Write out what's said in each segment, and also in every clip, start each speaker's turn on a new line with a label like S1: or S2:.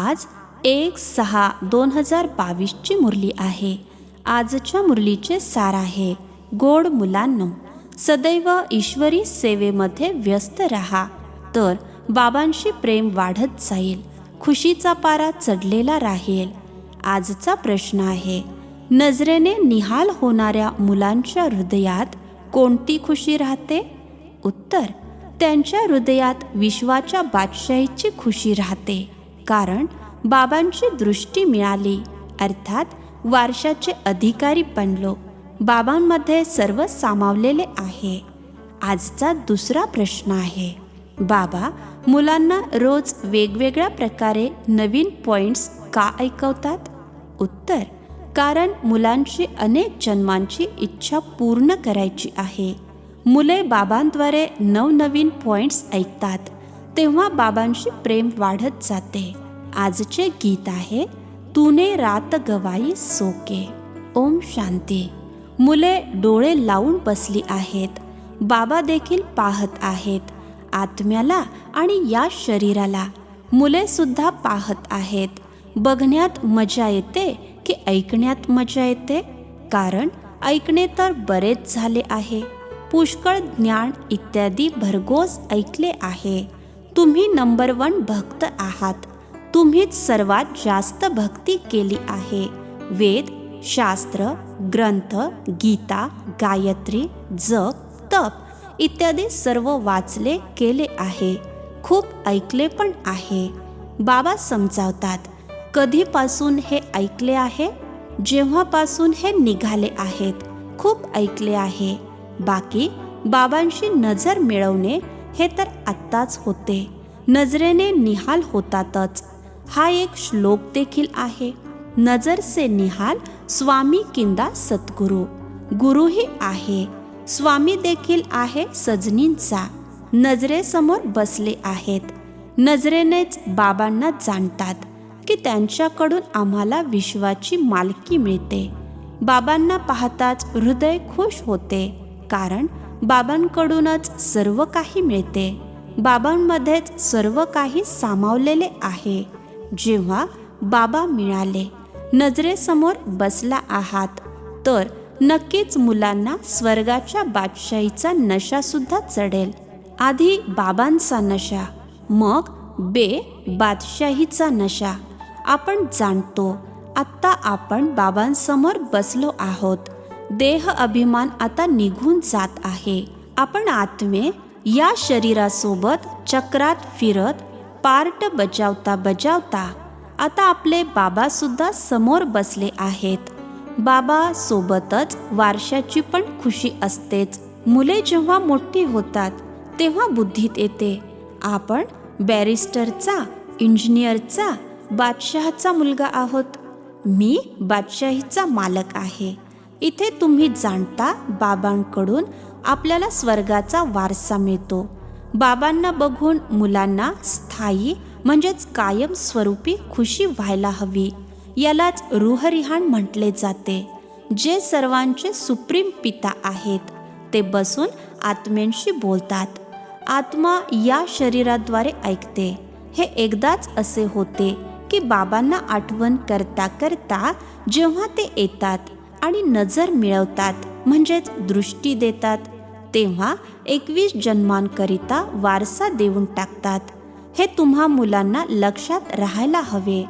S1: आज 1/6/2022ची मुरली आहे. आजच्या मुरलीचे सार आहे, गोड मुलांनो, सदैव ईश्वरी सेवेमध्ये व्यस्त राहा, तर बाबांशी प्रेम वाढत जाईल, खुशीचा पारा चढलेला राहील. आजचा प्रश्न आहे, नजरेने निहाल होणाऱ्या मुलांच्या हृदयात कोणती खुशी राहते? उत्तर, त्यांच्या हृदयात विश्वाच्या बादशाहीची खुशी राहते. कारण बाबांची दृष्टी मिळाली, अर्थात वारशाचे अधिकारी बनलो. बाबांमध्ये सर्व सामावलेले आहे. आजचा दुसरा प्रश्न आहे, बाबा मुलांना रोज वेगवेगळ्या प्रकारे नवीन पॉइंट्स का ऐकवतात? उत्तर, कारण मुलांची अनेक जन्मांची इच्छा पूर्ण करायची आहे. मुले बाबांद्वारे नवनवीन पॉइंट्स ऐकतात, तेव्हा बाबांशी प्रेम वाढत जाते. आजचे गीत आहे, तूने रात गवाई सोके. ओम शांती. मुले डोळे लावून बसली आहेत. बाबा देखील पाहत आहेत, आत्म्याला आणि या शरीराला. मुले सुद्धा पाहत आहेत. बघण्यात मजा येते की ऐकण्यात मजा येते? कारण ऐकणे तर बरेच झाले आहे. पुष्कळ ज्ञान इत्यादी भरघोस ऐकले आहे. तुम्ही नंबर 1 भक्त आहात. तुम्हीच सर्वात जास्त भक्ती केली आहे. वेद, शास्त्र, ग्रंथ, गीता, गायत्री, जप, तप इत्यादी सर्व वाचले केले आहे. खूप ऐकले पण आहे. बाबा समजावतात, कधीपासून हे ऐकले आहे? जेव्हापासून हे निघाले आहेत. खूप ऐकले आहे. बाकी बाबांशी नजर मिळवणे हे तर आत्ताच होते. नजरेने निहाल होतातच. हा एक श्लोक देखील आहे, नजर से निहाल स्वामी किंदा सद्गुरु. गुरुही आहे, स्वामी देखील आहे सजनींचा. नजरेसमोर बसले आहेत. नजरेनेच बाबांना जाणतात की त्यांच्याकडून आम्हाला विश्वाची मालकी मिळते. बाबांना पाहताच हृदय खुश होते, कारण बाबांकडूनच सर्व काही मिळते. बाबांमध्येच सर्व काही सामावलेले आहे. जेव्हा बाबा मिळाले, नजरेसमोर बसला आहात, तर नक्कीच मुलांना स्वर्गाच्या बादशाहीचा नशा सुद्धा चढेल. आधी बाबांचा नशा, मग बादशाहीचा नशा. आपण जाणतो, आत्ता आपण बाबांसमोर बसलो आहोत. देह अभिमान आता निघून जात आहे. आपण आत्मे या शरीरासोबत चक्रात फिरत पार्ट बजावता बजावता आता आपले बाबा सुद्धा समोर बसले आहेत. बाबा सोबतच वारशाची पण खुशी असतेच. मुले जेव्हा मोठी होतात तेव्हा बुद्धीत येते, आपण बॅरिस्टरचा, इंजिनियरचा, बादशहाचा मुलगा आहोत. मी बादशाहीचा मालक आहे. इथे तुम्ही जाणता, बाबांकडून आपल्याला स्वर्गाचा वारसा मिळतो. बाबांना बघून मुलांना स्थायी म्हणजेच कायम स्वरूपी खुशी व्हायला हवी. यालाच रूहरिहाण म्हटले जाते. जे सर्वांचे सुप्रीम पिता आहेत, ते बसून आत्म्यांशी बोलतात. आत्मा या शरीराद्वारे ऐकते. हे एकदाच असे होते की बाबांना आठवण करता करता जेव्हा ते येतात आणि नजर मिळवतात म्हणजेच दृष्टी देतात, तेव्हा 21 जन्मांकरिता वारसा देऊन टाकतात. हे तुम्हा मुलांना लक्षात राहायला हवे.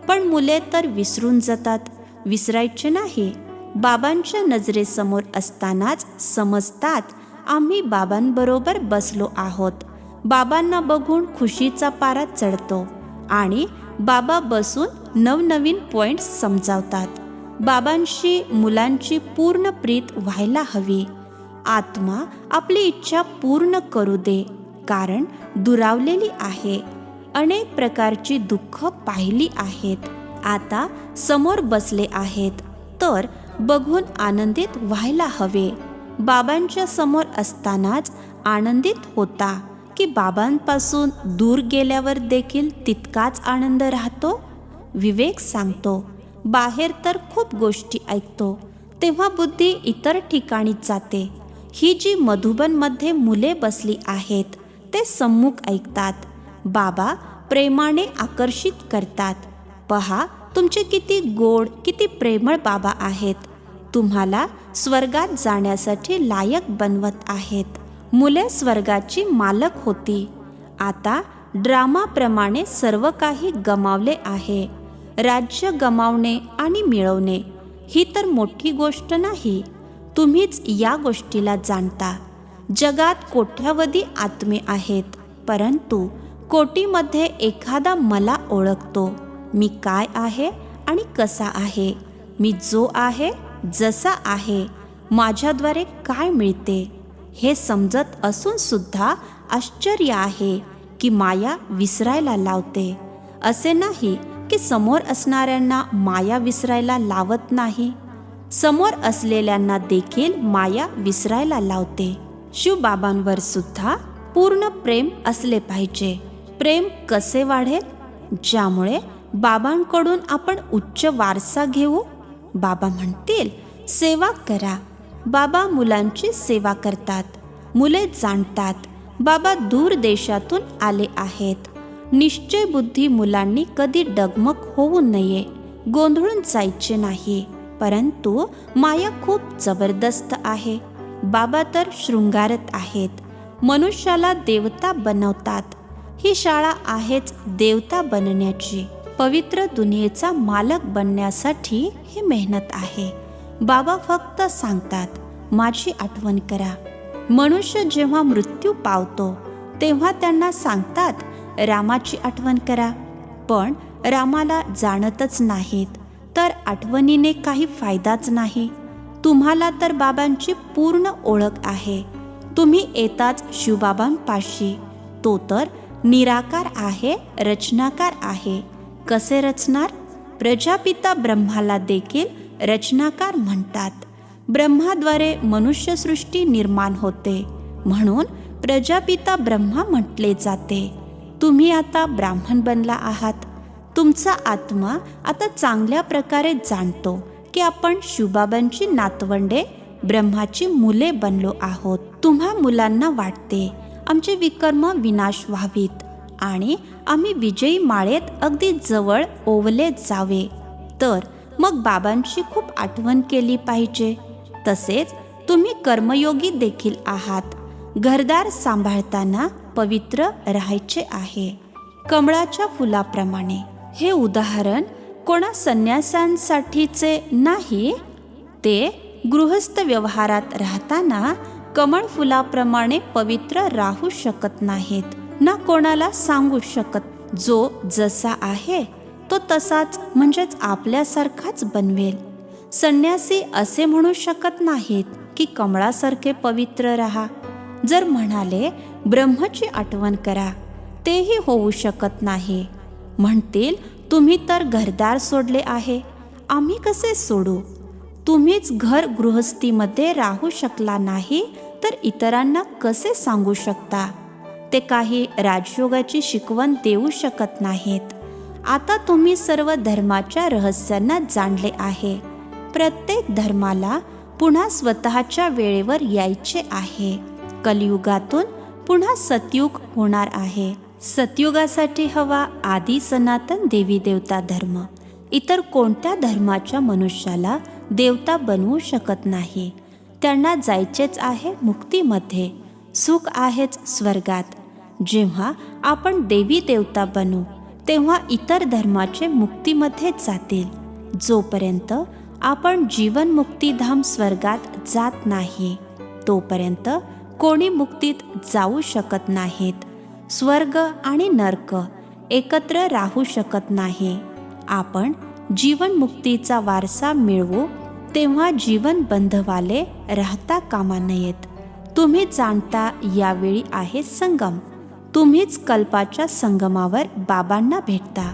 S1: पण मुले तर विसरून जातात. विसरायचे नाही. बाबांच्या नजरेसमोर असतानाच समजतात, आम्ही बाबांबरोबर बसलो आहोत. बाबांना बघून खुशीचा पारा चढतो आणि बाबा बसून नवनवीन पॉइंट्स समजावतात. बाबांशी मुलांची पूर्ण प्रीत व्हायला हवी. आत्मा आपली इच्छा पूर्ण करू दे, कारण दुरावलेली आहे. अनेक प्रकारची दुःख पाहिली आहेत. आता समोर बसले आहेत, तर बघून आनंदित व्हायला हवे. बाबांच्या समोर असतानाच आनंदित होता की बाबांपासून दूर गेल्यावर देखील तितकाच आनंद राहतो? विवेक सांगतो, बाहेर तर खूप गोष्टी ऐकतो, तेव्हा बुद्धी इतर ठिकाणी जाते. ही जी मधुबनमध्ये मुले बसली आहेत, ते सम्मुख ऐकतात. बाबा प्रेमाने आकर्षित करतात. पहा तुमचे किती गोड, किती प्रेमळ बाबा आहेत. तुम्हाला स्वर्गात जाण्यासाठी लायक बनवत आहेत. मुले स्वर्गाची मालक होती. आता ड्रामाप्रमाणे सर्व काही गमावले आहे. राज्य गमावणे आणि मिळवणे ही तर मोठी गोष्ट नाही. तुम्हीच या गोष्टीला जाणता. जगात कोट्यावधी आत्मे आहेत, परंतु कोटीमध्ये एखादा मला ओळखतो. मी काय आहे आणि कसा आहे. मी जो आहे, जसा आहे, माझ्याद्वारे काय मिळते हे समजत असून सुद्धा आश्चर्य आहे की माया विसरायला लावते. असे नाही की समोर असणाऱ्यांना माया विसरायला लावत नाही. समोर असलेल्यांना देखील माया विसरायला लावते. शिवबाबांवर सुद्धा पूर्ण प्रेम असले पाहिजे. प्रेम कसे वाढेल? ज्यामुळे बाबांकडून आपण उच्च वारसा घेऊ. बाबा म्हणतील सेवा करा. बाबा मुलांची सेवा करतात. मुले जाणतात बाबा दूर देशातून आले आहेत. निश्चय बुद्धी मुलांनी कधी डगमग होऊ नये, गोंधळून जायचे नाही. परंतु माया खूप जबरदस्त आहे. बाबा तर शृंगारत आहेत. मनुष्याला देवता बनवतात. ही शाळा आहेच देवता बनण्याची. पवित्र दुनियेचा मालक बनण्यासाठी ही मेहनत आहे. बाबा फक्त सांगतात माझी आठवण करा. मनुष्य जेव्हा मृत्यू पावतो तेव्हा त्यांना सांगतात रामाची आठवण करा. पण रामाला जाणतच नाहीत, तर आठवणीने काही फायदाच नाही. तुम्हाला तर बाबांची पूर्ण ओळख आहे. तुम्ही येताच शिवबाबांपाशी. तो तर निराकार आहे, रचनाकार आहे. कसे रचणार? प्रजापिता ब्रह्माला देखील रचनाकार म्हणतात. ब्रह्माद्वारे मनुष्यसृष्टी निर्माण होते, म्हणून प्रजापिता ब्रह्मा म्हटले जाते. तुम्ही आता ब्राह्मण बनला आहात. तुमचा आत्मा आता चांगल्या प्रकारे जाणतो की आपण शिवबाबांची नातवंडे, ब्रह्माची मुले बनलो आहोत. तुम्हा मुलांना वाटते आमचे विकर्म विनाश व्हावीत आणि आम्ही विजयी माळेत अगदी जवळ ओवले जावे. तर मग बाबांची खूप आठवण केली पाहिजे. तसेच तुम्ही कर्मयोगी देखील आहात. घरदार सांभाळताना पवित्र राहायचे आहे, कमळाच्या फुलाप्रमाणे. हे उदाहरण कोणा संन्यासांसाठीचे नाही. ते गृहस्थ व्यवहारात राहताना कमळ फुलाप्रमाणे पवित्र राहू शकत नाहीत, ना कोणाला सांगू शकत. जो जसा आहे तो तसाच, म्हणजेच आपल्यासारखाच बनवेल. संन्यासी असे म्हणू शकत नाहीत की कमळासारखे पवित्र राहा. जर म्हणाले ब्रह्मची आठवण करा, तेही होऊ शकत नाही. म्हणतील तुम्ही तर घरदार सोडले आहे, आम्ही कसे सोडू? तुम्हीच घर गृहस्थीमध्ये राहू शकला नाही तर इतरांना कसे सांगू शकता? ते काही राजयोगाची शिकवण देऊ शकत नाहीत. आता तुम्ही सर्व धर्माच्या रहस्यांना जाणले आहे. प्रत्येक धर्माला पुन्हा स्वतःच्या वेळेवर यायचे आहे. कलियुगातून पुन्हा सतयुग होणार आहे. सतयुगासाठी हवा आदी सनातन देवी देवता धर्म. इतर कोणत्या धर्माच्या मनुष्याला देवता बनवू शकत नाही. त्यांना जायचेच आहे मुक्तीमध्ये. सुख आहेच स्वर्गात. जेव्हा आपण देवी देवता बनू तेव्हा इतर धर्माचे मुक्तीमध्ये जातील. जोपर्यंत आपण जीवन मुक्तीधाम स्वर्गात जात नाही तोपर्यंत कोणी मुक्तीत जाऊ शकत नाहीत. स्वर्ग आणि नर्क एकत्र राहू शकत नाही. आपण जीवन मुक्तीचा वारसा मिळवू तेव्हा जीवन बंधवाले राहता कामा नयेत. तुम्ही जाणता यावेळी आहे संगम. तुम्हीच कल्पाच्या संगमावर बाबांना भेटता.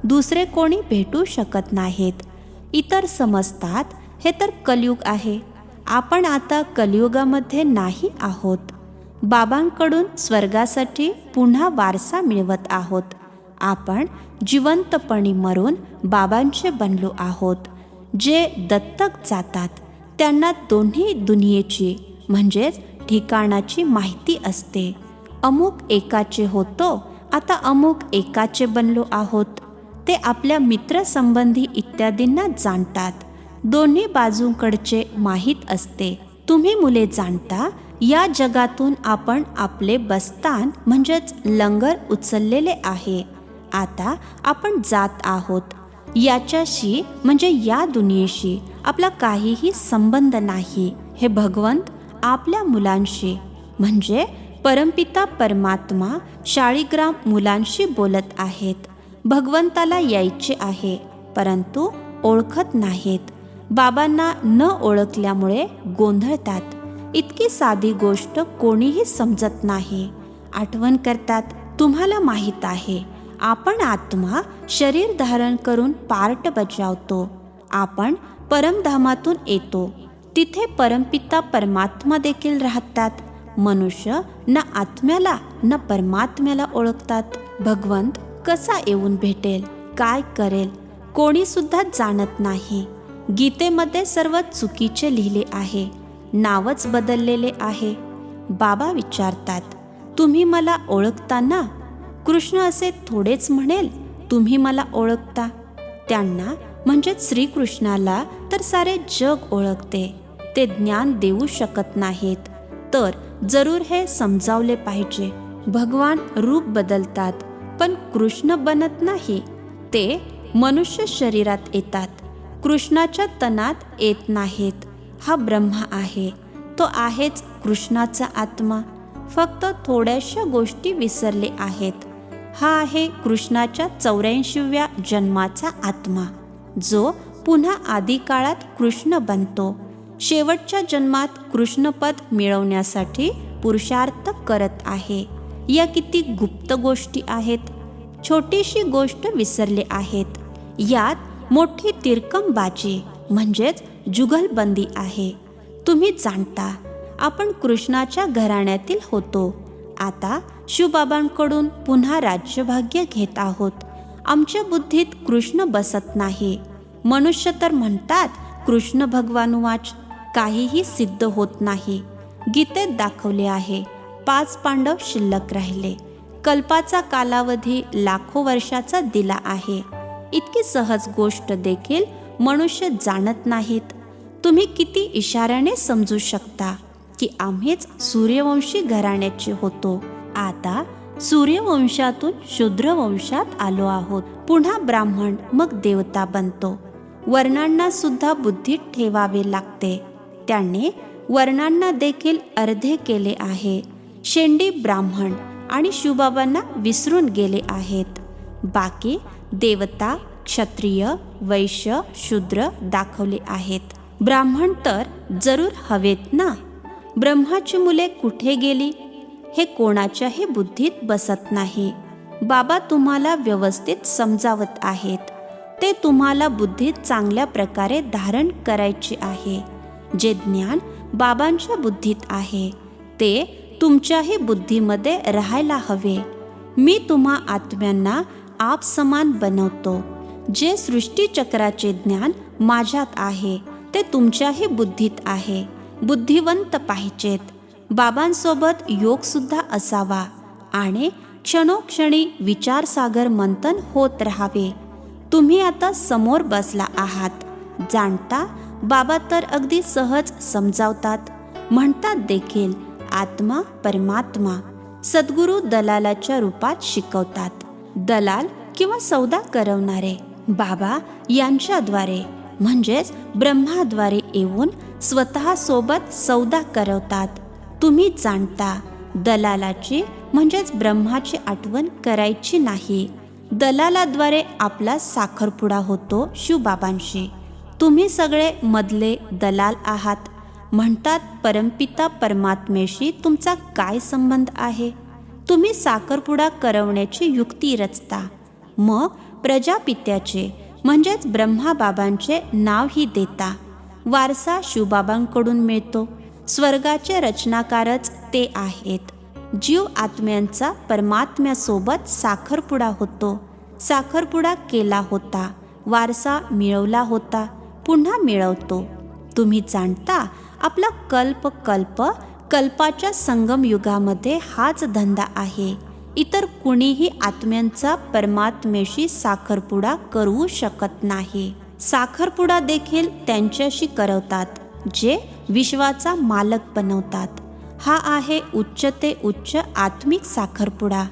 S1: दुसरे कोणी भेटू शकत नाहीत. इतर समजतात हे तर कलियुग आहे. आपण आता कलियुगामध्ये नाही आहोत. बाबांकडून स्वर्गासाठी पुन्हा वारसा मिळवत आहोत. आपण जिवंतपणी मरून बाबांचे बनलो आहोत. जे दत्तक जातात त्यांना दोन्ही दुनियेची म्हणजेच ठिकाणाची माहिती असते. अमुक एकाचे होतो, आता अमुक एकाचे बनलो आहोत. ते आपल्या मित्रसंबंधी इत्यादींना जाणतात. दोन्ही बाजूंकडचे माहीत असते. तुम्ही मुले जाणता, या जगातून आपण आपले बस्तान म्हणजेच लंगर उचललेले आहे. आता आपण जात आहोत. याच्याशी म्हणजे या दुनियेशी आपला काहीही संबंध नाही. हे भगवंत आपल्या मुलांशी म्हणजे परमपिता परमात्मा शाळीग्राम मुलांशी बोलत आहेत. भगवंताला यायचे आहे, परंतु ओळखत नाहीत. बाबांना न ओळखल्यामुळे गोंधळतात. इतकी साधी गोष्ट कोणीही समजत नाही. आठवण करतात, तुम्हाला माहीत आहे आपण आत्मा शरीर धारण करून पार्ट बजावतो. आपण परमधामातून येतो. तिथे परमपिता परमात्मा देखील राहतात. मनुष्य न आत्म्याला न परमात्म्याला ओळखतात. भगवंत कसा येऊन भेटेल, काय करेल, कोणी सुद्धा जाणत नाही. गीतेमध्ये सर्व चुकीचे लिहिले आहे, नावच बदललेले आहे. बाबा विचारतात, तुम्ही मला ओळखता ना? कृष्ण असे थोडेच म्हणेल, तुम्ही मला ओळखता. त्यांना म्हणजेच श्रीकृष्णाला तर सारे जग ओळखते. ते ज्ञान देऊ शकत नाहीत, तर जरूर हे समजावले पाहिजे. भगवान रूप बदलतात, पण कृष्ण बनत नाही. ते मनुष्य शरीरात येतात, कृष्णाच्या तनात येत नाहीत. हा ब्रह्मा आहे, तो आहेच कृष्णाचा आत्मा. फक्त थोड्याशा गोष्टी विसरले आहेत. हा आहे कृष्णाच्या 84व्या जन्माचा आत्मा, जो पुन्हा आधी काळात कृष्ण बनतो. शेवटच्या जन्मात कृष्णपद मिळवण्यासाठी पुरुषार्थ करत आहे. या किती गुप्त गोष्टी आहेत. छोटीशी गोष्ट विसरले आहेत. यात मोठी तिरकमबाजी म्हणजेच जुगलबंदी आहे. तुम्ही जाणता, आपण कृष्णाच्या घराण्यातील होतो. आता शिवबाबांकडून पुन्हा राज्यभाग्य घेत आहोत. आमच्या बुद्धीत कृष्ण बसत नाही. मनुष्य तर म्हणतात कृष्ण भगवान वाच, काहीही सिद्ध होत नाही. गीतेत दाखवले आहे 5 पांडव शिल्लक राहिले. कल्पाचा कालावधी लाखो वर्षाचा दिला आहे. इतकी सहज गोष्ट देखील मनुष्य जाणत नाहीत. तुम्ही किती इशाऱ्याने समजू शकता की आम्हीच सूर्यवंशी घराण्याचे होतो. आता सूर्यवंशातून शूद्रवंशात आलो आहोत. पुन्हा ब्राह्मण मग देवता बनतो. वर्णांना सुद्धा बुद्धीत ठेवावे लागते. त्याने वर्णांना देखील अर्धे केले आहे. शेंडी ब्राह्मण आणि शिवबाबांना विसरून गेले आहेत. बाकी देवता, क्षत्रिय, वैश्य, शूद्र दाखवले आहेत. ब्राह्मण तर जरूर हवेत ना. ब्रह्माची मुले कुठे गेली हे कोणाच्याही बुद्धीत बसत नाही. बाबा तुम्हाला व्यवस्थित समजावत आहेत. ते तुम्हाला बुद्धीत चांगल्या प्रकारे धारण करायचे आहे. जे ज्ञान बाबांच्या बुद्धीत आहे ते तुमच्याही बुद्धीमध्ये राहायला हवे. मी तुम्हा आत्म्यांना आप समान बनवतो. जे सृष्टीचक्राचे ज्ञान माझ्यात आहे ते तुमच्याही बुद्धीत आहे. बुद्धिवंत पाहिजेत. बाबांसोबत योगसुद्धा असावा आणि क्षणोक्षणी विचारसागर मंथन होत राहावे. तुम्ही आता समोर बसला आहात. जाणता, बाबा तर अगदी सहज समजावतात. म्हणतात देखील आत्मा परमात्मा. सद्गुरू दलालाच्या रूपात शिकवतात. दलाल किंवा सौदा करवणारे बाबा यांच्याद्वारे म्हणजेच ब्रह्माद्वारे येऊन स्वतः सोबत सौदा करवतात. तुम्ही जाणता, दलालाची म्हणजेच ब्रह्माची आठवण करायची नाही. दलालाद्वारे आपला साखरपुडा होतो शिवबाबांशी. तुम्ही सगळे मधले दलाल आहात. म्हणतात परमपिता परमात्मेशी तुमचा काय संबंध आहे? तुम्ही साखरपुडा करवण्याची युक्ती रचता. मग प्रजापित्याचे म्हणजेच ब्रह्माबाबांचे नावही देता. वारसा शिवबाबांकडून मिळतो. स्वर्गाचे रचनाकारच ते आहेत. जीव आत्म्यांचा परमात्म्यासोबत साखरपुडा होतो. साखरपुडा केला होता, वारसा मिळवला होता, पुन्हा मिळवतो. तुम्ही जाणता, आपला कल्प कल्पाच्या संगम युगामध्ये हाच धंदा आहे. इतर कुणीही आत्म्यांचा परमात्म्याशी साखरपुडा करू शकत नाही. साखरपुडा देखील त्यांच्याशी करवतात जे विश्वाचा मालक बनवतात. हा आहे उच्च ते उच्च आत्मिक साखरपुडा.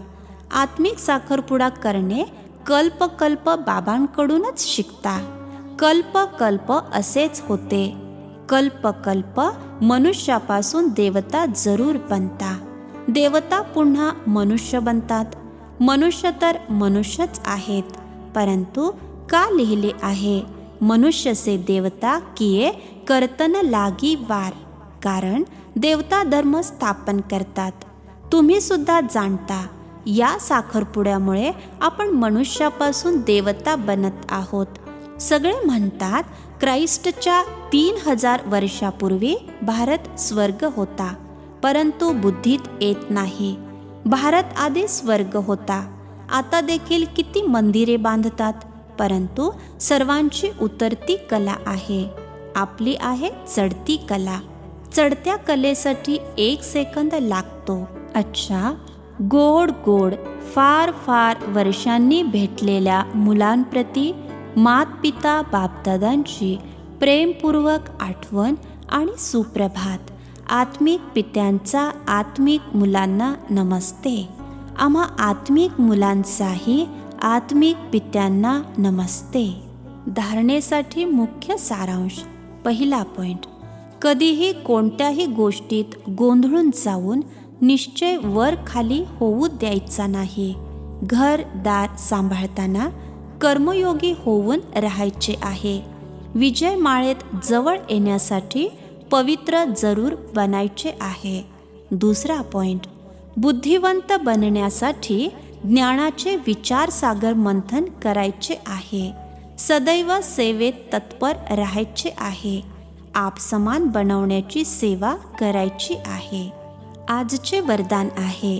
S1: आत्मिक साखरपुडा करणे कल्प बाबांकडूनच शिकता. कल्प असेच होते. कल्प मनुष्यापासून देवता जरूर बनता. देवता पुन्हा मनुष्य बनतात. मनुष्य तर मनुष्यच आहेत, परंतु का लिहिले आहे मनुष्य से देवता किए कर्तन लागी वार. कारण देवता धर्म स्थापन करतात. तुम्ही सुद्धा जाणता या साखरपुड्यामुळे आपण मनुष्यापासून देवता बनत आहोत. सगळे म्हणतात ख्राइस्टच्या 3000 वर्षापूर्वी भारत स्वर्ग होता, परंतु बुद्धीत येत नाही. भारत आधी स्वर्ग होता. आता देखील किती मंदिरे बांधतात, परंतु सर्वांची उतरती कला आहे. आपली आहे चढती कला. चढत्या कलेसाठी 1 सेकंद लागतो. अच्छा, गोड फार वर्षांनी भेटलेल्या मुलांप्रती मातपिता बापदादांची प्रेमपूर्वक आठवण आणि सुप्रभात. आत्मिक पित्यांचा आत्मिक मुलांना नमस्ते. आम्हा आत्मिक मुलांचाही आत्मिक पित्यांना नमस्ते. धारणेसाठी मुख्य सारांश. पहिला पॉइंट, कधीही कोणत्याही गोष्टीत गोंधळून जाऊन निश्चय वर खाली होऊ द्यायचा नाही. घरदार सांभाळताना कर्मयोगी होऊन राहायचे आहे. विजय माळेत जवळ येण्यासाठी पवित्र जरूर बनायचे आहे. दुसरा पॉइंट, बुद्धिवंत बनण्यासाठी ज्ञानाचे विचारसागर मंथन करायचे आहे. सदैव सेवेत तत्पर राहायचे आहे. आपसमान बनवण्याची सेवा करायची आहे. आजचे वरदान आहे,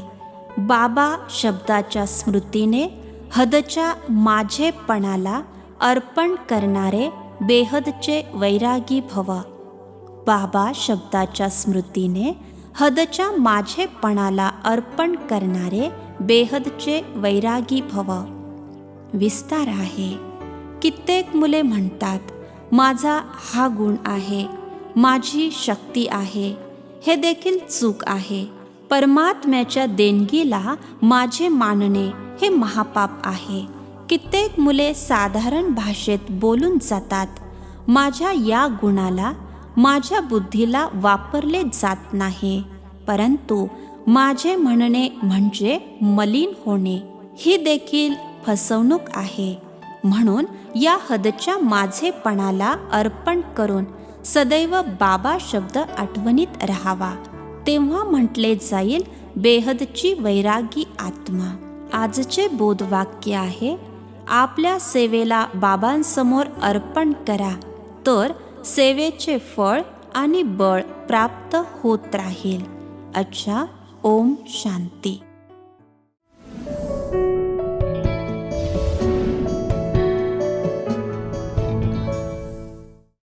S1: बाबा शब्दाच्या स्मृतीने हदच्या माझेपणाला अर्पण करणारे बेहदचे वैरागी भव. बाबा शब्दाच्या स्मृतीने हदच्या माझेपणाला अर्पण करणारे बेहदचे वैरागी भव. विस्तार आहे. कित्येक मुले म्हणतात माझा हा गुण आहे, माझी शक्ती आहे. हे देखील चूक आहे. परमात्म्याच्या देणगीला माझे मानणे हे महापाप आहे. कित्येक मुले साधारण भाषेत बोलून जातात. माझ्या या गुणाला माझ्या बुद्धीला वापरले जात नाही, परंतु माझे म्हणणे म्हणजे मलिन होणे. ही देखील फसवणूक आहे. म्हणून या हदच्या माझेपणाला अर्पण करून सदैव बाबा शब्द आठवणीत राहावा. तेव्हा म्हटले जाईल बेहदची वैरागी आत्मा. आजचे बोधवाक्य आहे, आपल्या सेवेला बाबांसमोर अर्पण करा, तर सेवेचे फळ आणि बळ प्राप्त होत राहील. अच्छा, ओम शांती.